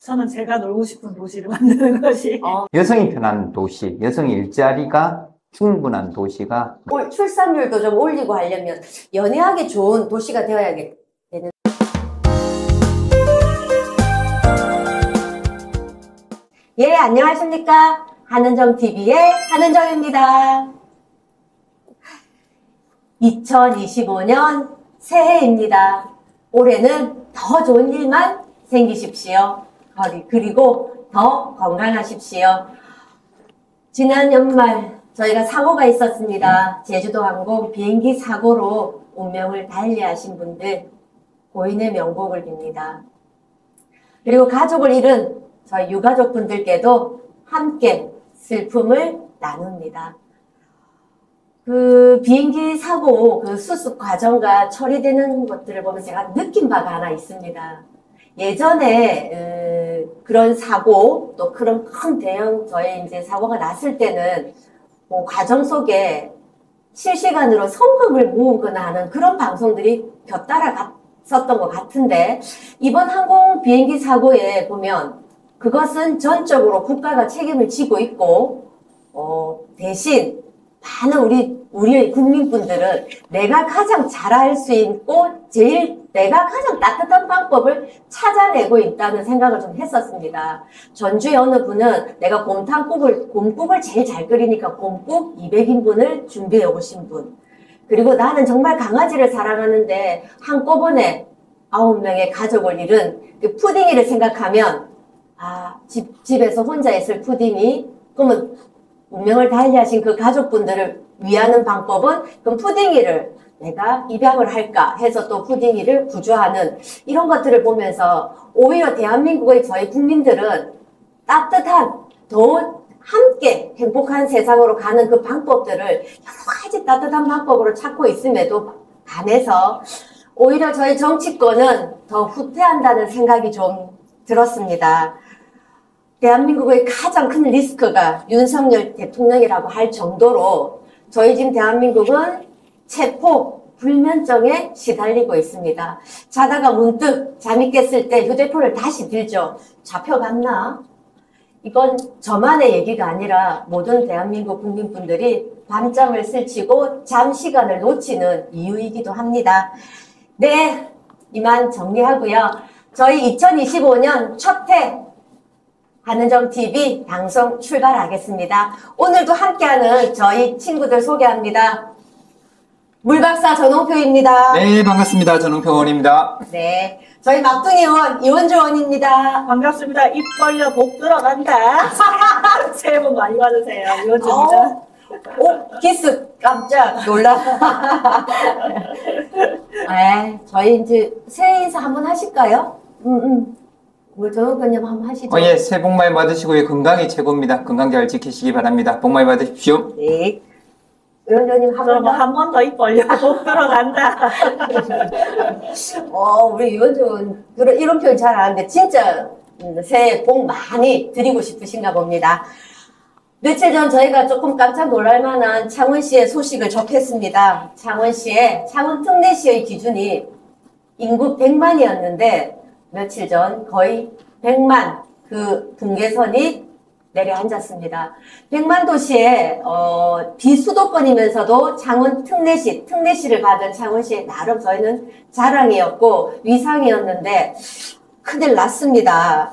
저는 제가 놀고 싶은 도시를 만드는 것이. 여성이 편한 도시, 여성의 일자리가 충분한 도시가 출산율도 좀 올리고 하려면 연애하기 좋은 도시가 되어야 되는. 예, 안녕하십니까. 한은정TV의 한은정입니다. 2025년 새해입니다. 올해는 더 좋은 일만 생기십시오. 그리고 더 건강하십시오. 지난 연말 저희가 사고가 있었습니다. 제주도 항공 비행기 사고로 운명을 달리하신 분들 고인의 명복을 빕니다. 그리고 가족을 잃은 저희 유가족분들께도 함께 슬픔을 나눕니다. 그 비행기 사고 그 수습 과정과 처리되는 것들을 보면 제가 느낀 바가 하나 있습니다. 예전에 그런 사고 또 그런 큰 대형 저희 이제 사고가 났을 때는 뭐 과정 속에 실시간으로 성금을 모으거나 하는 그런 방송들이 곁따라 갔었던 것 같은데 이번 항공 비행기 사고에 보면 그것은 전적으로 국가가 책임을 지고 있고 대신 많은 우리의 국민분들은 내가 가장 잘할 수 있고 내가 가장 따뜻한 방법을 찾아내고 있다는 생각을 좀 했었습니다. 전주의 어느 분은 내가 곰국을 제일 잘 끓이니까 곰국 200인분을 준비해 오신 분. 그리고 나는 정말 강아지를 사랑하는데 한꺼번에 9명의 가족을 잃은 그 푸딩이를 생각하면 집에서 혼자 있을 푸딩이 그러면 운명을 달리하신 그 가족분들을 위하는 방법은 그럼 푸딩이를 내가 입양을 할까 해서 또 푸딩이를 구조하는 이런 것들을 보면서 오히려 대한민국의 저희 국민들은 따뜻한 더 함께 행복한 세상으로 가는 그 방법들을 여러 가지 따뜻한 방법으로 찾고 있음에도 반해서 오히려 저희 정치권은 더 후퇴한다는 생각이 좀 들었습니다. 대한민국의 가장 큰 리스크가 윤석열 대통령이라고 할 정도로 저희 지금 대한민국은 체포, 불면증에 시달리고 있습니다. 자다가 문득 잠이 깼을 때 휴대폰을 다시 들죠. 잡혀갔나? 이건 저만의 얘기가 아니라 모든 대한민국 국민분들이 밤잠을 설치고 잠 시간을 놓치는 이유이기도 합니다. 네, 이만 정리하고요. 저희 2025년 첫 해 한은정TV 방송 출발하겠습니다. 오늘도 함께하는 저희 친구들 소개합니다. 물박사 전홍표입니다. 네, 반갑습니다. 전홍표 의원입니다. 네, 저희 막둥이 의원 이원주 의원입니다. 반갑습니다. 입 벌려 복 들어간다. 새해 복 많이 받으세요. 이원주입니다. 기스 깜짝 놀라. 저희 이제 새해 인사 한번 하실까요? 우리 전홍표님 한번 하시죠. 예, 새해 복 많이 받으시고요. 건강이 최고입니다. 건강 잘 지키시기 바랍니다. 복 많이 받으십시오. 네. 의원님 한 번 더 입 벌려 복 들어간다. 우리 의원님은 이런 표현 잘 아는데 진짜 새해 복 많이 드리고 싶으신가 봅니다. 며칠 전 저희가 조금 깜짝 놀랄 만한 창원시의 소식을 접했습니다. 창원 특례시의 기준이 인구 100만이었는데 며칠 전 거의 100만 그 붕괴선이 내려앉았습니다. 100만 도시에 비수도권이면서도 창원 특례시를 받은 창원시의 나름 저희는 자랑이었고 위상이었는데 큰일 났습니다.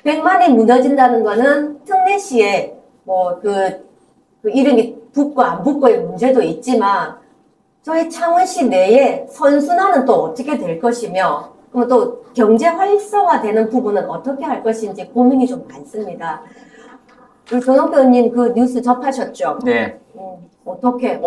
100만이 무너진다는 거는 특례시에 그 이름이 붙고 안 붙고의 문제도 있지만 저희 창원시 내에 선순환은 또 어떻게 될 것이며 그럼 또 경제 활성화되는 부분은 어떻게 할 것인지 고민이 좀 많습니다. 우리 전홍표 의원님 그 뉴스 접하셨죠? 네. 어떻게?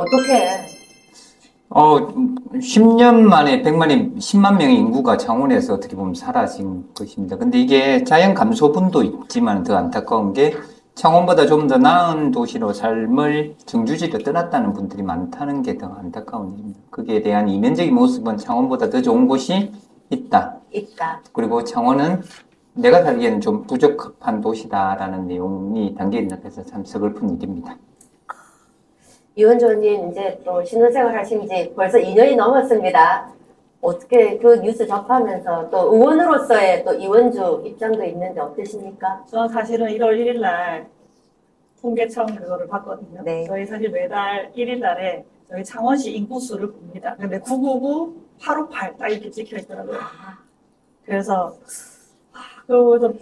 10년 만에 10만 명의 인구가 창원에서 어떻게 보면 사라진 것입니다. 근데 이게 자연 감소분도 있지만 더 안타까운 게 창원보다 좀 더 나은 도시로 삶을 정주지로 떠났다는 분들이 많다는 게 더 안타까운 일입니다. 거기에 대한 이면적인 모습은 창원보다 더 좋은 곳이 있다. 그리고 창원은 내가 살기에는 좀 부적합한 도시다라는 내용이 담겨있는 것에서 참 서글픈 일입니다. 이원주 의원님 이제 또 신혼생활 하신 지 벌써 2년이 넘었습니다. 어떻게 그 뉴스 접하면서 또 의원으로서의 또 이원주 입장도 있는데 어떠십니까? 저는 사실은 1월 1일 날 통계청 그거를 봤거든요. 네. 저희 사실 매달 1일 날에 저희 창원시 인구수를 봅니다. 근데 999, 858 딱 이렇게 찍혀 있더라고요. 그래서 그래서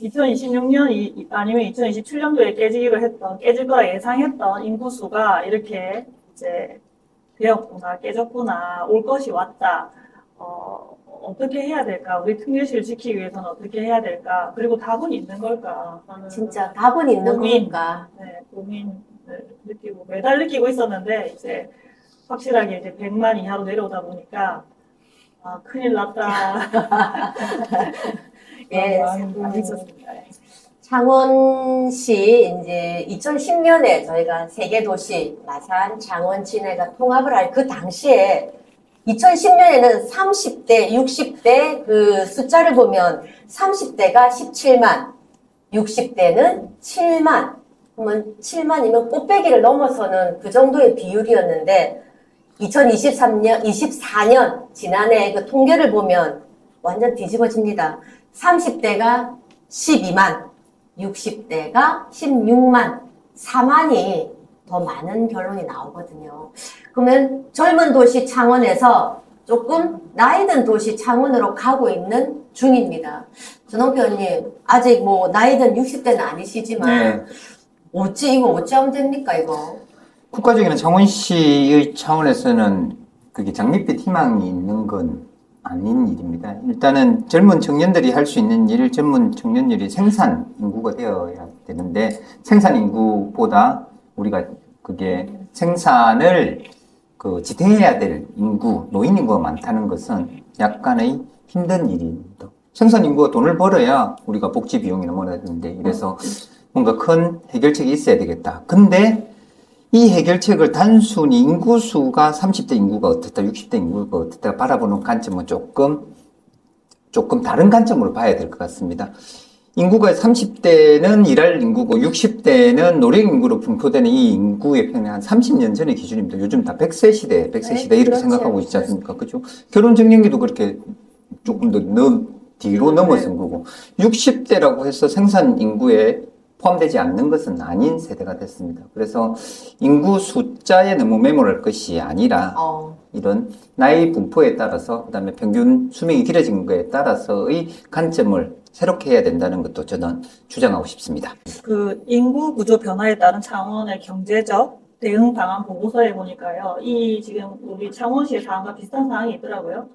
2026년 아니면 2027년도에 깨질 거라 예상했던 인구수가 이렇게 이제 되었구나, 깨졌구나, 올 것이 왔다. 어떻게 해야 될까? 우리 특례시를 지키기 위해서는 어떻게 해야 될까? 그리고 답은 있는 걸까? 하는 진짜 답은 있는 고민. 거니까. 네, 고민을 느끼고 매달 느끼고 있었는데 이제 확실하게 이제 100만 이하로 내려오다 보니까 아, 큰일 났다. 예, 많이 있었습니다. 창원시 이제 2010년에 저희가 세계도시 마산, 창원, 진해가 통합을 할 그 당시에 2010년에는 30대, 60대 그 숫자를 보면 30대가 17만, 60대는 7만. 그러면 7만이면 꽃배기를 넘어서는 그 정도의 비율이었는데 24년 지난해 그 통계를 보면 완전 뒤집어집니다. 30대가 12만, 60대가 16만, 4만이 더 많은 결론이 나오거든요. 그러면 젊은 도시 창원에서 조금 나이 든 도시 창원으로 가고 있는 중입니다. 전홍표 의원님, 아직 뭐 나이 든 60대는 아니시지만 네. 이거 어찌하면 됩니까, 이거? 국가적인 창원시의 차원에서는 그게 장밋빛 희망이 있는 건 아닌 일입니다. 일단은 젊은 청년들이 할 수 있는 일, 젊은 청년들이 생산 인구가 되어야 되는데 생산 인구보다 우리가 그게 생산을 지탱해야 될 인구, 노인 인구가 많다는 것은 약간의 힘든 일입니다. 생산 인구가 돈을 벌어야 우리가 복지 비용이나 뭐라 하는데 이래서 뭔가 큰 해결책이 있어야 되겠다. 근데 이 해결책을 단순히 인구수가 30대 인구가 어떻다, 60대 인구가 어떻다 바라보는 관점은 조금 다른 관점으로 봐야 될 것 같습니다. 인구가 30대는 일할 인구고 60대는 노령 인구로 분포되는 이 인구의 평균 한 30년 전의 기준입니다. 요즘 다 100세 시대 이렇게 그렇죠. 생각하고 있지 않습니까? 그죠? 결혼 정년기도 그렇게 조금 더 뒤로 넘어선 거고 60대라고 해서 생산 인구에 포함되지 않는 것은 아닌 세대가 됐습니다. 그래서 인구 숫자에 너무 매몰할 것이 아니라 이런 나이 분포에 따라서 그다음에 평균 수명이 길어진 거에 따라서의 관점을 새롭게 해야 된다는 것도 저는 주장하고 싶습니다. 그 인구 구조 변화에 따른 창원의 경제적 대응 방안 보고서에 보니까요. 이 지금 우리 창원시의 사항과 비슷한 사항이 있더라고요.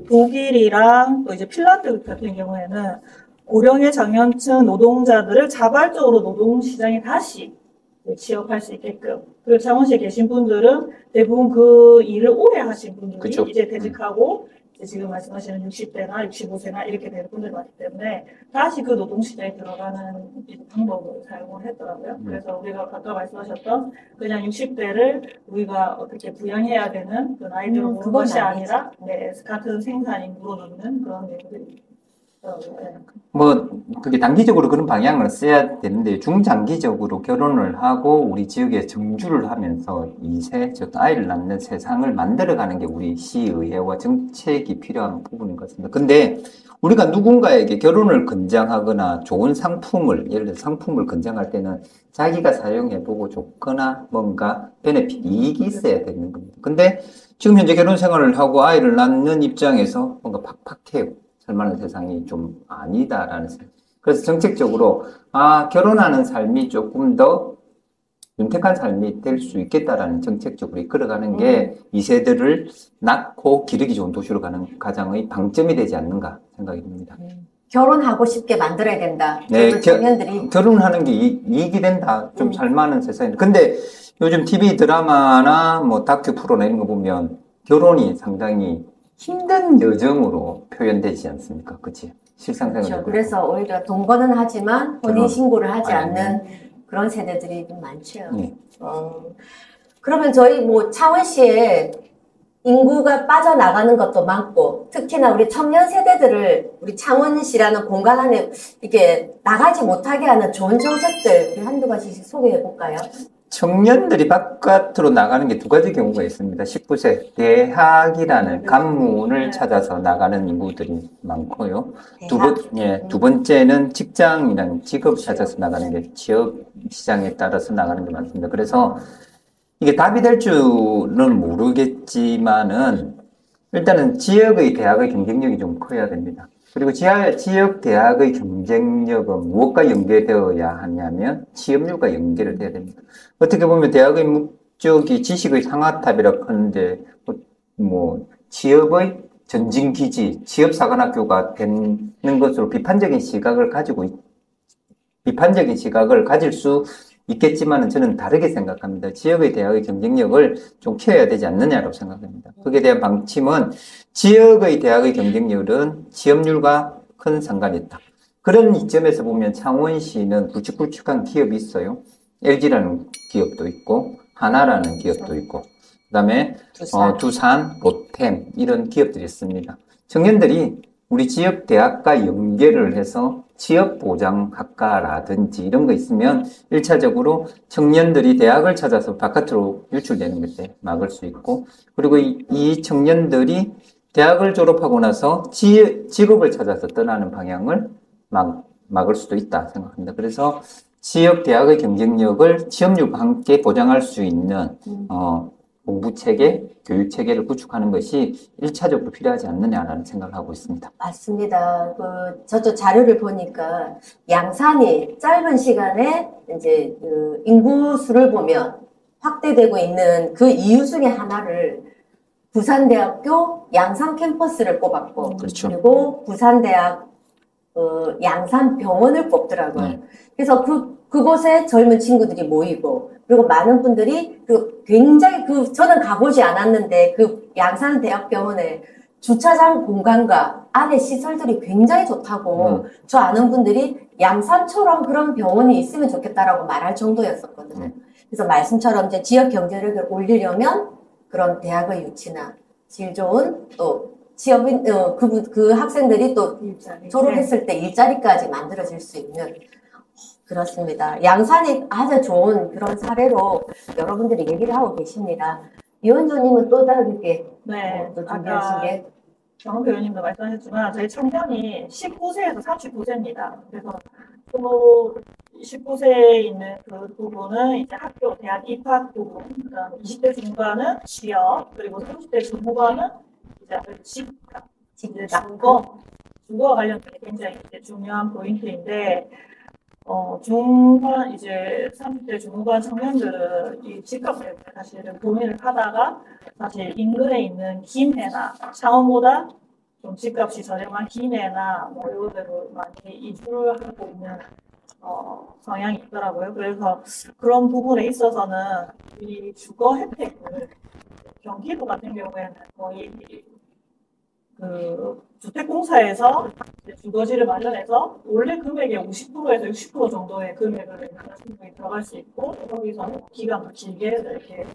독일이랑 또 이제 핀란드 같은 경우에는 고령의 장년층 노동자들을 자발적으로 노동시장에 다시 취업할 수 있게끔. 그리고 창원시에 계신 분들은 대부분 그 일을 오래 하신 분들이 그쵸. 이제 퇴직하고 이제 지금 말씀하시는 60대나 65세나 이렇게 되는 분들이 많기 때문에 다시 그 노동시장에 들어가는 방법을 사용을 했더라고요. 그래서 우리가 아까 말씀하셨던 그냥 60대를 우리가 어떻게 부양해야 되는 그 나이대로 보는 그건 것이 아니죠. 아니라 같은 생산 인구로 넣는 그런 내용들이 그게 단기적으로 그런 방향을 써야 되는데 중장기적으로 결혼을 하고 우리 지역에 정주를 하면서 2세, 즉 아이를 낳는 세상을 만들어가는 게 우리 시의회와 정책이 필요한 부분인 것 같습니다. 근데 우리가 누군가에게 결혼을 권장하거나 좋은 상품을, 예를 들어 상품을 권장할 때는 자기가 사용해보고 좋거나 뭔가 베네핏, 이익이 있어야 되는 겁니다. 근데 지금 현재 결혼 생활을 하고 아이를 낳는 입장에서 뭔가 팍팍해요. 살만한 세상이 좀 아니다라는 생각. 그래서 정책적으로 결혼하는 삶이 조금 더 윤택한 삶이 될 수 있겠다라는 정책적으로 이끌어가는 게 이 세대를 낳고 기르기 좋은 도시로 가는 가장의 방점이 되지 않는가 생각이 듭니다. 결혼하고 싶게 만들어야 된다. 네, 청년들이 결혼하는 게 이익이 된다. 좀 살만한 세상인데. 근데 요즘 TV 드라마나 뭐 다큐 프로나 이런 거 보면 결혼이 상당히 힘든 여정으로 표현되지 않습니까? 그치? 실상생활에. 그렇죠. 그래서 오히려 동거는 하지만 혼인신고를 하지 결혼. 않는 그런 세대들이 좀 많죠. 네. 그러면 저희 뭐 창원시에 인구가 빠져나가는 것도 많고 특히나 우리 청년 세대들을 우리 창원시라는 공간 안에 이렇게 나가지 못하게 하는 좋은 정책들 한두 가지씩 소개해 볼까요? 청년들이 바깥으로 나가는 게 두 가지 경우가 있습니다. 19세 대학이라는 관문을 찾아서 나가는 인구들이 많고요. 두 번째는 직장이라는 직업을 찾아서 나가는 게 지역 시장에 따라서 나가는 게 많습니다. 그래서 이게 답이 될 줄은 모르겠지만은 일단은 지역의 대학의 경쟁력이 좀 커야 됩니다. 그리고 지역 대학의 경쟁력은 무엇과 연계되어야 하냐면 취업률과 연계를 해야 됩니다. 어떻게 보면 대학의 목적이 지식의 상아탑이라고 하는데 취업의 전진기지, 취업사관학교가 되는 것으로 비판적인 시각을 가질 수 있겠지만은 저는 다르게 생각합니다. 지역의 대학의 경쟁력을 좀 키워야 되지 않느냐고 생각합니다. 거기에 대한 방침은 지역의 대학의 경쟁력은 취업률과 큰 상관이 있다. 그런 이점에서 보면 창원시는 굵직굵직한 기업이 있어요. LG라는 기업도 있고 하나라는 기업도 있고 그다음에 두산, 롯템 이런 기업들이 있습니다. 청년들이 우리 지역 대학과 연계를 해서 취업보장학과라든지 이런 거 있으면 1차적으로 청년들이 대학을 찾아서 바깥으로 유출되는 것에 막을 수 있고 그리고 이 청년들이 대학을 졸업하고 나서 직업을 찾아서 떠나는 방향을 막을 수도 있다 생각합니다. 그래서 지역 대학의 경쟁력을 취업률과 함께 보장할 수 있는 공부 체계, 교육 체계를 구축하는 것이 1차적으로 필요하지 않느냐라는 생각을 하고 있습니다. 맞습니다. 저도 자료를 보니까 양산이 짧은 시간에 이제 인구수를 보면 확대되고 있는 그 이유 중에 하나를 부산대학교 양산 캠퍼스를 꼽았고, 그렇죠. 그리고 부산대학 양산병원을 꼽더라고요. 그래서 그곳에 젊은 친구들이 모이고, 그리고 많은 분들이 굉장히 저는 가보지 않았는데 양산대학병원에 주차장 공간과 안에 시설들이 굉장히 좋다고 저 아는 분들이 양산처럼 그런 병원이 있으면 좋겠다라고 말할 정도였었거든요. 그래서 말씀처럼 이제 지역 경제력을 올리려면 그런 대학의 유치나 질 좋은 또 취업인 그 학생들이 또 졸업했을 때 일자리까지 만들어질 수 있는 그렇습니다. 양산이 아주 좋은 그런 사례로 여러분들이 얘기를 하고 계십니다. 이원조님은 또 다르게 또 준비하신 게 정원 교수님도 말씀하셨지만 저희 청년이 19세에서 39세입니다. 그래서 19세에 있는 그 부분은 이제 학교, 대학 입학 부분, 그다음 20대 중반은 취업, 그리고 30대 중후반은 이제 직장, 주거와 관련된 게 굉장히 이제 중요한 포인트인데, 이제 30대 중후반 청년들은 이 집값 때문에 사실은 고민을 하다가 사실 인근에 있는 김해나 창원보다 좀 집값이 저렴한 김해나 이런 많이 이주를 하고 있는 성향이 있더라고요. 그래서 그런 부분에 있어서는 이 주거 혜택을 경기도 같은 경우에는 거의 주택공사에서 주거지를 마련해서 원래 금액의 50%에서 60% 정도의 금액을 충분히 들어갈 수 있고 거기서 기간도 길게 이렇게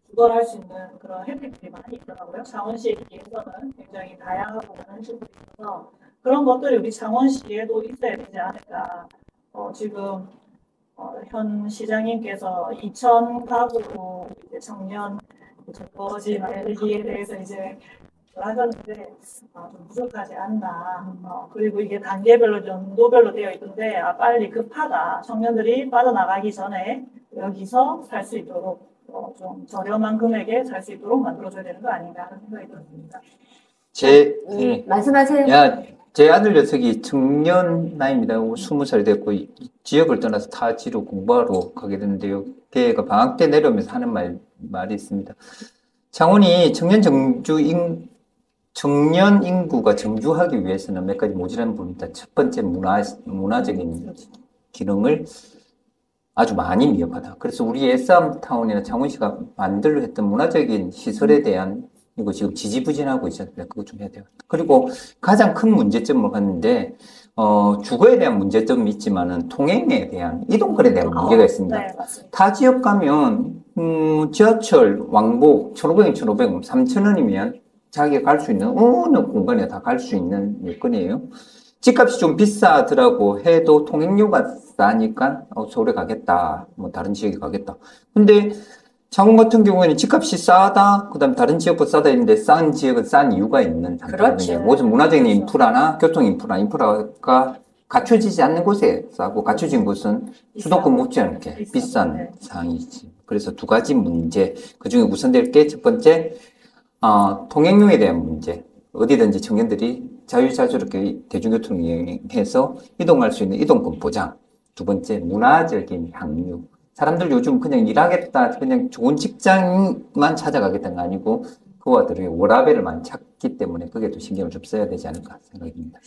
주거를 할 수 있는 그런 혜택들이 많이 있더라고요. 창원시에 비해서는 굉장히 다양하고 많은 시설이 있어서 그런 것들이 우리 창원시에도 있어야 되지 않을까. 지금 현 시장님께서 2,000가구 청년 주거지 만들기에 대해서 이제 하셨는데 좀 부족하지 않나. 그리고 이게 단계별로 연도별로 되어 있던데 빨리 급하다. 청년들이 빠져나가기 전에 여기서 살 수 있도록 좀 저렴한 금액에 살 수 있도록 만들어줘야 되는 거 아닌가 하는 생각이 들었습니다. 말씀하세요. 제 아들 녀석이 청년 나이입니다. 20살 됐고 지역을 떠나서 타지로 공부하러 가게 됐는데요. 걔가 방학 때 내려오면서 하는 말이 있습니다. 창원이 청년 인구가 정주하기 위해서는 몇 가지 모자란 부분이 있다. 첫 번째 문화적인 기능을 아주 많이 미흡하다. 그래서 우리 에싸움타운이나 창원시가 만들려 했던 문화적인 시설에 대한 이거 지금 지지부진하고 있었는데 그거 좀 해야 돼요. 그리고 가장 큰 문제점을 봤는데 주거에 대한 문제점이 있지만은 통행에 대한 이동거리에 대한 문제가 있습니다. 네, 맞습니다. 타 지역 가면 지하철 왕복 1,500원, 3,000원이면 자기가 갈 수 있는 어느 공간에 다 갈 수 있는 여건이에요. 집값이 좀 비싸더라고 해도 통행료가 싸니까 서울에 가겠다, 뭐 다른 지역에 가겠다. 근데 창원 같은 경우에는 집값이 싸다, 그다음 다른 지역보다 싸다 했는데 싼 지역은 싼 이유가 있는 상태거든요. 그렇죠. 무슨 문화적인 그렇죠. 인프라나 교통 인프라가 갖춰지지 않는 곳에 싸고 갖춰진 곳은 수도권 못지않게 비싸죠. 비싼 네. 상황이지. 그래서 두 가지 문제, 그중에 우선될 게 첫 번째, 통행료에 대한 문제. 어디든지 청년들이 자유자재롭게 대중교통을 이용해서 이동할 수 있는 이동권 보장. 두 번째, 문화적인 향유. 사람들 요즘 그냥 일하겠다, 그냥 좋은 직장만 찾아가겠다는 거 아니고, 그와 다르게 워라밸을 많이 찾기 때문에 그게 또 신경을 좀 써야 되지 않을까 생각입니다.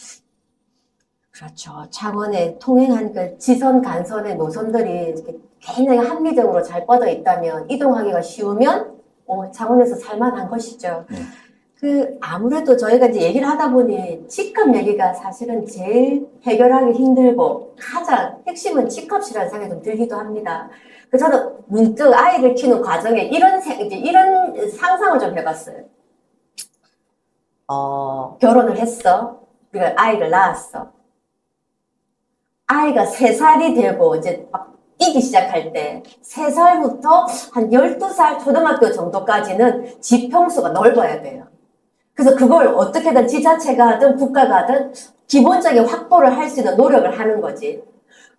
그렇죠. 창원에 통행한 그 지선, 간선의 노선들이 이렇게 굉장히 합리적으로 잘 뻗어 있다면, 이동하기가 쉬우면, 창원에서 살만한 것이죠. 네. 아무래도 저희가 이제 얘기를 하다 보니 집값 얘기가 사실은 제일 해결하기 힘들고 가장 핵심은 집값이라는 생각이 좀 들기도 합니다. 그래서 저는 문득 아이를 키우는 과정에 이런 상상을 좀 해봤어요. 결혼을 했어. 우리가 아이를 낳았어. 아이가 3살이 되고 이제 막 뛰기 시작할 때 3살부터 한 12살 초등학교 정도까지는 집 평수가 넓어야 돼요. 그래서 그걸 어떻게든 지자체가 하든 국가가 하든 기본적인 확보를 할 수 있는 노력을 하는 거지.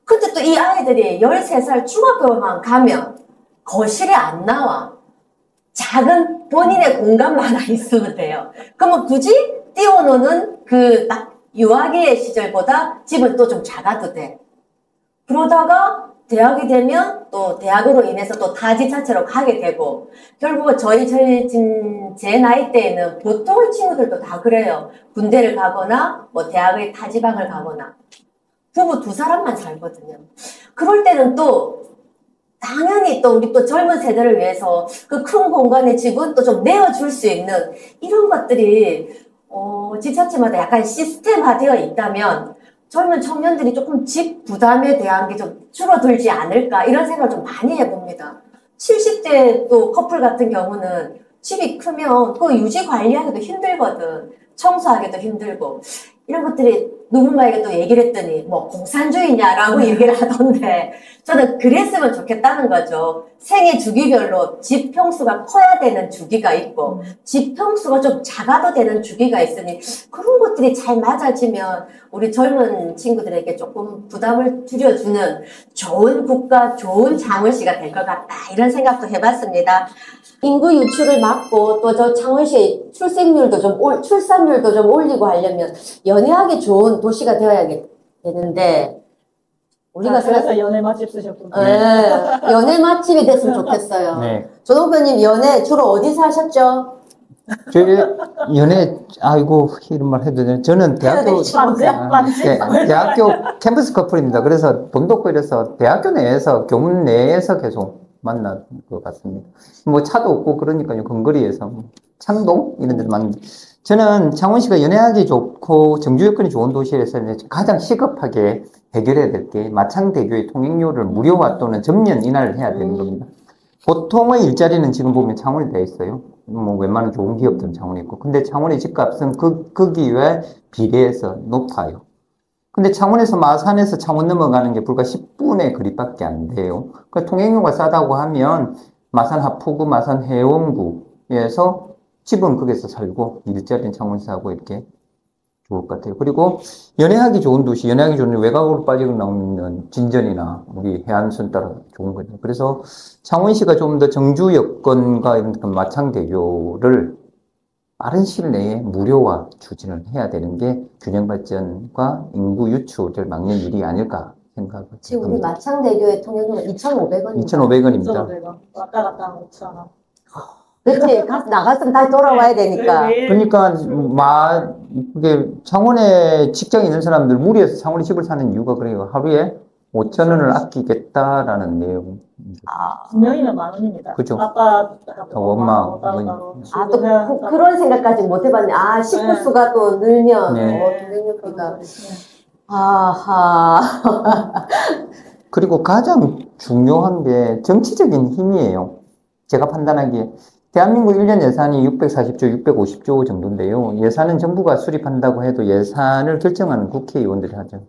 근데 또 이 아이들이 13살 중학교만 가면 거실에 안 나와. 작은 본인의 공간만 하나 있으면 돼요. 그러면 굳이 뛰어노는 그 딱 유아기의 시절보다 집은 또 좀 작아도 돼. 그러다가 대학이 되면 또 대학으로 인해서 또 타지자체로 가게 되고 결국은 제 나이 때에는 보통의 친구들도 다 그래요. 군대를 가거나 뭐 대학의 타지방을 가거나 부부 2사람만 살거든요. 그럴 때는 또 당연히 또 우리 또 젊은 세대를 위해서 그 큰 공간의 집은 또 좀 내어줄 수 있는 이런 것들이 지자체마다 약간 시스템화되어 있다면 젊은 청년들이 조금 집 부담에 대한 게 좀 줄어들지 않을까 이런 생각을 좀 많이 해봅니다. 70대 또 커플 같은 경우는 집이 크면 그 유지 관리하기도 힘들거든. 청소하기도 힘들고 이런 것들이 누군가에게 또 얘기를 했더니 뭐 공산주의냐라고 얘기를 하던데 저는 그랬으면 좋겠다는 거죠. 생애 주기별로 집 평수가 커야 되는 주기가 있고 집 평수가 좀 작아도 되는 주기가 있으니 그런 것들이 잘 맞아지면 우리 젊은 친구들에게 조금 부담을 줄여주는 좋은 국가, 좋은 창원시가 될 것 같다 이런 생각도 해봤습니다. 인구 유출을 막고 또 저 창원시의 출산율도 좀 올리고 하려면 연애하기 좋은 도시가 되어야 되는데 우리가 그래서 연애 맛집 쓰셨군요. 네, 연애 맛집이 됐으면 좋겠어요. 네. 조동표님 연애 주로 어디서 하셨죠? 저희 연애, 아이고, 이런 말 해도 되나? 저는 대학교, 대학교 캠퍼스 커플입니다. 그래서 돈도 없고 이래서 대학교 내에서, 교문 내에서 계속 만난 것 같습니다. 뭐 차도 없고 그러니까요, 근거리에서. 창동? 이런 데서 만났는데. 저는 창원시가 연애하기 좋고 정주 여건이 좋은 도시에서 가장 시급하게 해결해야 될 게 마창대교의 통행료를 무료화 또는 전면 인하를 해야 되는 겁니다. 보통의 일자리는 지금 보면 창원에 돼 있어요. 뭐 웬만한 좋은 기업들은 창원에 있고. 근데 창원의 집값은 거기에 비례해서 높아요. 근데 창원에서 마산에서 창원 넘어가는 게 불과 10분의 거리밖에 안 돼요. 그러니까 통행료가 싸다고 하면 마산 하포구, 마산 해원구에서 집은 거기서 살고 일자리는 창원에서 하고 이렇게 좋을 것 같아요. 그리고 연애하기 좋은 도시, 연애하기 좋은 외곽으로 빠지고 나오는 진전이나 우리 해안선 따라 좋은 거죠. 그래서 창원시가 좀 더 정주 여건과 이런 마창대교를 빠른 시일 내에 무료화 추진을 해야 되는 게 균형 발전과 인구 유출을 막는 일이 아닐까 생각합니다. 지금 우리 마창대교의 통행료가 2,500원입니다. 2,500원입니다. 왔다 갔다 하면 5,000원. 그렇지. 나갔으면 다시 돌아와야 되니까. 그러니까 그게 창원에 직장이 있는 사람들 무리해서 창원에 집을 사는 이유가 그래요. 하루에 5,000원을 아끼겠다라는 내용. 분명히는 만 원입니다. 그죠. 아빠하고 엄마, 따로따로. 그런 생각까지 못 해봤네. 식구 수가 또 늘면 네. 통행료비가. 아하. 그리고 가장 중요한 게 정치적인 힘이에요. 제가 판단하기에 대한민국 1년 예산이 640조, 650조 정도인데요. 예산은 정부가 수립한다고 해도 예산을 결정하는 국회의원들이 하죠.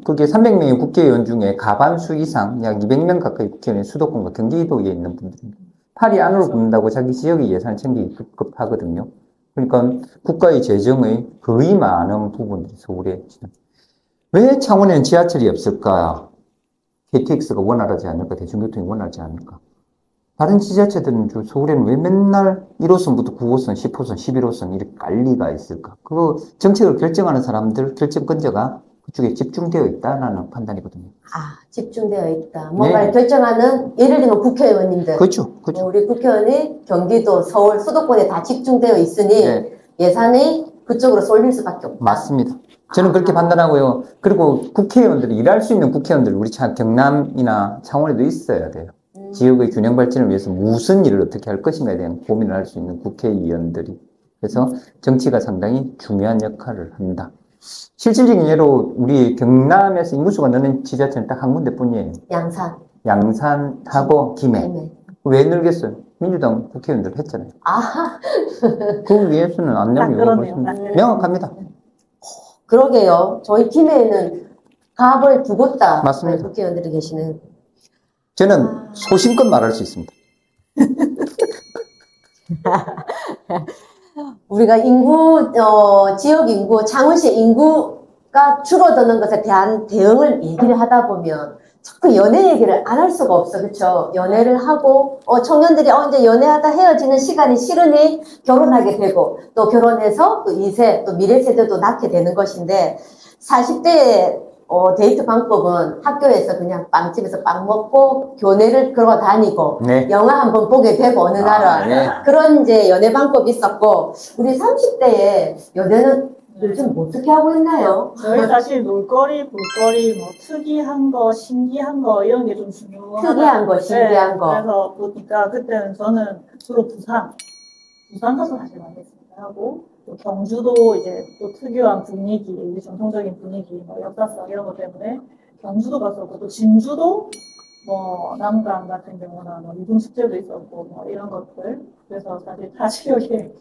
그게 300명의 국회의원 중에 가반수 이상, 약 200명 가까이 국회의원이 수도권과 경기도에 있는 분들입니다. 팔이 안으로 붙는다고 자기 지역의 예산을 챙기기 급급하거든요. 그러니까 국가의 재정의 거의 많은 부분들이 서울에 지금. 왜 창원에는 지하철이 없을까? KTX가 원활하지 않을까? 대중교통이 원활하지 않을까? 다른 지자체들은 서울에는 왜 맨날 1호선부터 9호선, 10호선, 11호선 이렇게 관리가 있을까? 그 정책을 결정하는 사람들, 결정권자가 그쪽에 집중되어 있다는 판단이거든요. 아, 집중되어 있다. 뭔가를 결정하는, 예를 들면 국회의원님들. 그렇죠. 그렇죠. 우리 국회의원이 경기도, 서울, 수도권에 다 집중되어 있으니 네. 예산이 그쪽으로 쏠릴 수밖에 없다. 맞습니다. 저는 그렇게 판단하고요. 그리고 국회의원들이 일할 수 있는 국회의원들 우리 경남이나 창원에도 있어야 돼요. 지역의 균형 발전을 위해서 무슨 일을 어떻게 할 것인가에 대한 고민을 할 수 있는 국회의원들이. 그래서 정치가 상당히 중요한 역할을 한다. 실질적인 예로 우리 경남에서 인구수가 느는 지자체는 딱 한 군데뿐이에요. 양산. 양산하고 김해. 왜 늘겠어요? 민주당 국회의원들 했잖아요. 아, 그 위해서는 안 내면 그러네요. 명확합니다. 그러게요. 저희 팀에는 갑을 두 곳 다 맞습니다. 국회의원들이 계시는. 저는 소신껏 말할 수 있습니다. 우리가 지역 인구, 창원시 인구가 줄어드는 것에 대한 대응을 얘기를 하다 보면 자꾸 연애 얘기를 안 할 수가 없어. 그쵸? 연애를 하고, 청년들이 이제 연애하다 헤어지는 시간이 싫으니 결혼하게 되고, 또 결혼해서 또 2세, 또 미래 세대도 낳게 되는 것인데, 40대의 데이트 방법은 학교에서 그냥 빵집에서 빵 먹고, 교내를 걸어 다니고, 네. 영화 한번 보게 되고, 어느 날은. 네. 그런 이제 연애 방법이 있었고, 우리 30대의 연애는 요즘 어떻게 하고 있나요? 저희 사실 놀거리, 볼거리, 뭐 특이한 거, 신기한 거 이런 게 좀 중요하다. 특이한 거, 신기한 거. 그래서 보니까 그때는 저는 주로 부산 가서 사실 많이 했습니다. 하고 또 경주도 이제 또 특유한 분위기, 우리 전통적인 분위기, 뭐 역사성 이런 것 때문에 경주도 갔었고 또 진주도 뭐 남강 같은 경우는 뭐 이동 축제도 있었고 뭐 이런 것들. 그래서 사실 여기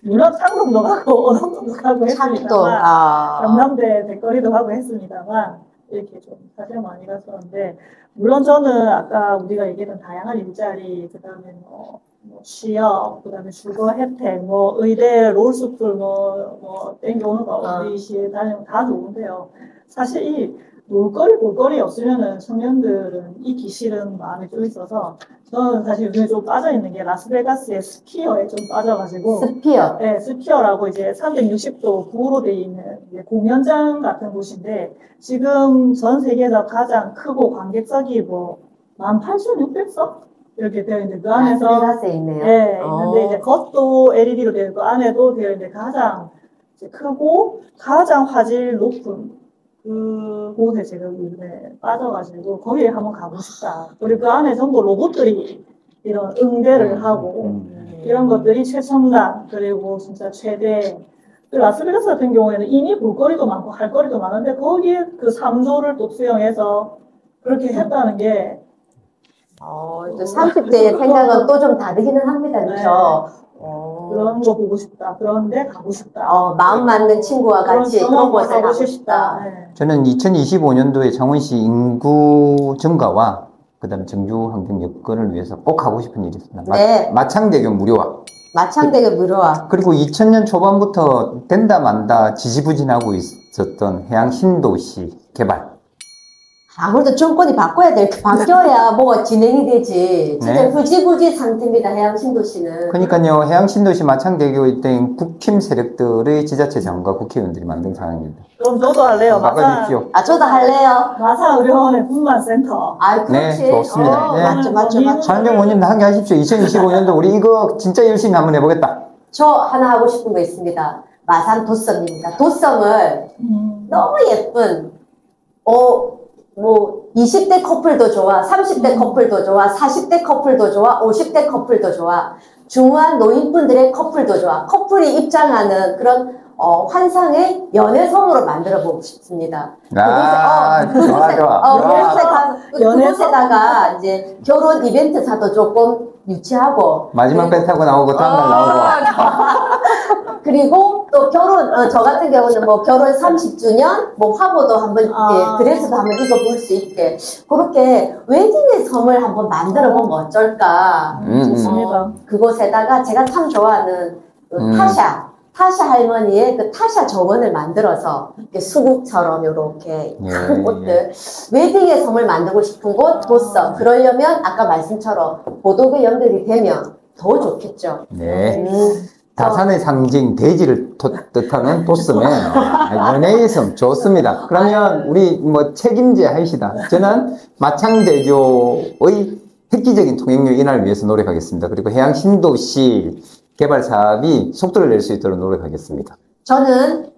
물론 창동도 가고 어동도 가고 했습니다만 경남대 백거리도 가고 했습니다만 이렇게 좀 사실 많이 갔었는데 물론 저는 아까 우리가 얘기했던 다양한 일자리 그다음에 뭐 취업 그다음에 주거 혜택 뭐 의대 롤스쿨 뭐 땡겨오는 거 우리 시에 다니면 다 좋은데요. 사실 이 놀거리 볼거리 없으면은 청년들은 있기 싫은 마음이 좀 있어서 저는 사실 요즘에 좀 빠져있는 게 라스베가스의 스피어에 좀 빠져가지고 스피어. 네, 스피어라고 이제 360도 구로 되어 있는 이제 공연장 같은 곳인데 지금 전 세계에서 가장 크고 관객석이 뭐 18,600석 이렇게 되어 있는데 그 안에서 라스베가스에 있네요. 네, 있는데 이제 겉도 LED로 되어 있고 안에도 되어 있는데 가장 이제 크고 가장 화질 높은 그곳에 제가 요즘에 빠져가지고 거기에 한번 가고 싶다. 그리고 그 안에 전부 로봇들이 이런 응대를 하고 이런 것들이 최첨단 그리고 진짜 최대. 라스베가스 같은 경우에는 이미 볼거리도 많고 할 거리도 많은데 거기에 그 3조를 또 수용해서 그렇게 했다는 게 30대의 생각은 또 좀 다르기는 합니다. 그렇죠? 그런 거 보고 싶다. 그런데 가고 싶다. 마음 맞는 친구와 같이 그런 곳에 가고 싶다. 네. 저는 2025년도에 창원시 인구 증가와 그다음 정주 환경 여건을 위해서 꼭 하고 싶은 일이 있습니다. 네. 마창대교 무료화. 마창대교 무료화. 그리고 2000년 초반부터 된다 만다 지지부진하고 있었던 해양 신도시 개발. 아무래도 정권이 바뀌어야 뭐가 진행이 되지. 진짜 네. 흐지부지 상태입니다. 해양 신도시는. 그러니까요, 해양 신도시 마창대교에 땐 국힘 세력들의 지자체장과 국회의원들이 만든 상황입니다. 그럼 저도 할래요. 막아주십시오. 저도 할래요. 마산의료원의 분만센터. 네, 그렇지. 좋습니다. 네. 맞죠. 한정 의원님도 함께 하십시오. 2025년도 우리 이거 진짜 열심히 한번 해보겠다. 저 하나 하고 싶은 거 있습니다. 마산 도섬입니다. 도섬을 너무 예쁜, 20대 커플도 좋아, 30대 커플도 좋아, 40대 커플도 좋아, 50대 커플도 좋아, 중후한 노인분들의 커플도 좋아. 커플이 입장하는 그런 환상의 연애성으로 만들어 보고 싶습니다. 좋아. 그곳에 가서 그곳에다가 이제 결혼 이벤트사도 조금 유치하고 마지막 배 타고 나오고 다음날 나오고. 그리고 또 결혼 저 같은 경우는 뭐 결혼 30주년 뭐 화보도 한번 드레스도 한번 입어볼 수 있게 그렇게 웨딩의 섬을 한번 만들어 보면 어쩔까. 좋습니다. 그곳에다가 제가 참 좋아하는 그 타샤 할머니의 그 타샤 정원을 만들어서 이렇게 수국처럼 이렇게 큰 꽃들 웨딩의 섬을 만들고 싶은 곳 보석. 그러려면 아까 말씀처럼 보도가 연결이 되면 더 좋겠죠. 네. 다산의 상징 대지를 뜻하는 도스맨 연예의 섬 좋습니다. 그러면 우리 뭐 책임제 하시다. 저는 마창대교의 획기적인 통행료 인하를 위해서 노력하겠습니다. 그리고 해양 신도시 개발 사업이 속도를 낼 수 있도록 노력하겠습니다. 저는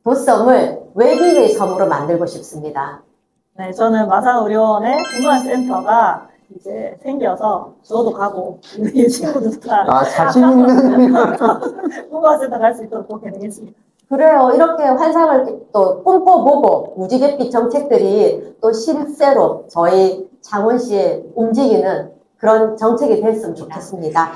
도섬을 웨딩의 섬으로 만들고 싶습니다. 네, 저는 마산의료원에 중간센터가 이제 생겨서 저도 가고 우리 친구들도 다 자신 있는 중간센터 갈 수 있도록 꼭 해내겠습니다. 그래요. 이렇게 환상을 또 꿈꿔보고 무지갯빛 정책들이 또 실제로 저희 창원시에 움직이는 그런 정책이 됐으면 좋겠습니다.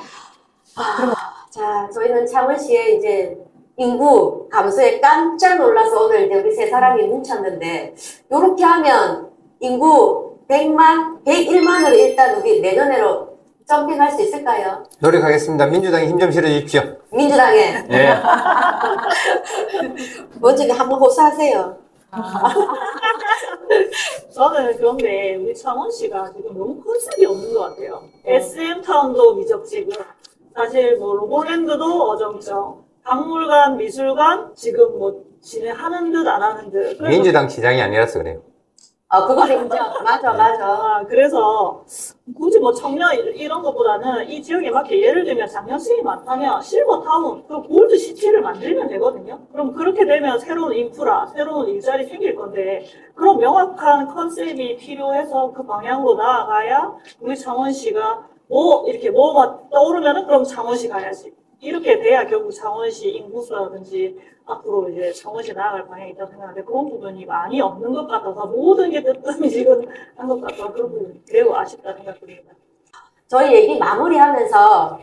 자, 저희는 창원시에 이제 인구 감소에 깜짝 놀라서 오늘 이제 우리 세 사람이 뭉쳤는데, 요렇게 하면 인구 100만, 101만으로 일단 우리 내년에로 점핑할 수 있을까요? 노력하겠습니다. 민주당에 힘 좀 실어주십시오. 민주당에. 네. 먼저 한번 호소하세요. 저는 그런데 우리 창원시가 지금 너무 컨셉이 없는 것 같아요. SM타운도 미적지고 사실 뭐 로봇랜드도 어정쩡, 박물관, 미술관 지금 뭐 진행하는 듯 안 하는 듯. 민주당 시장이 아니라서 그래요. 그건 인정. 맞아. 그래서 굳이 뭐 청년 이런 것보다는 이 지역에 맞게 예를 들면 장년층이 많다면 실버타운, 그 골드시티를 만들면 되거든요. 그럼 그렇게 되면 새로운 인프라, 새로운 일자리 생길 건데 그런 명확한 컨셉이 필요해서 그 방향으로 나아가야 우리 창원시가 이렇게 뭐가 떠오르면은 그럼 창원시 가야지. 이렇게 돼야 결국 창원시 인구수라든지 앞으로 이제 창원시 나아갈 방향이 있다고 생각하는데 그런 부분이 많이 없는 것 같아서 모든 게 뜨뜻미지근 한 것 같아서 그런 부분이 매우 아쉽다 생각합니다. 저희 얘기 마무리하면서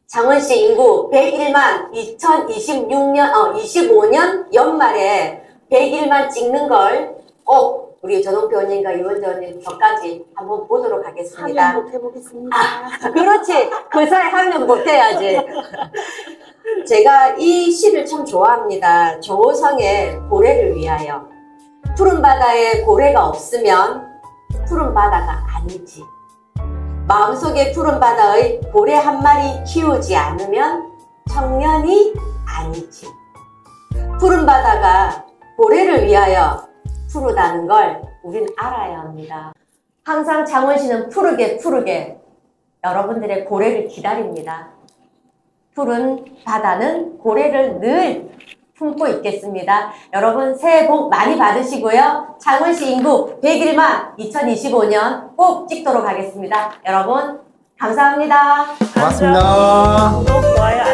창원시 인구 101만 25년 연말에 101만 찍는 걸 꼭 우리 전홍표 의원님과 이원재 의원님 저까지 한번 보도록 하겠습니다. 한번 해보겠습니다. 그렇지. 그 사이 한 명 못해야지. 제가 이 시를 참 좋아합니다. 정호성의 고래를 위하여. 푸른 바다에 고래가 없으면 푸른 바다가 아니지. 마음속에 푸른 바다의 고래 한 마리 키우지 않으면 청년이 아니지. 푸른 바다가 고래를 위하여 푸르다는 걸 우린 알아야 합니다. 항상 창원시는 푸르게 여러분들의 고래를 기다립니다. 푸른 바다는 고래를 늘 품고 있겠습니다. 여러분 새해 복 많이 받으시고요. 창원시 인구 101만 2025년 꼭 찍도록 하겠습니다. 여러분 감사합니다. 고맙습니다. 구독, 좋아요,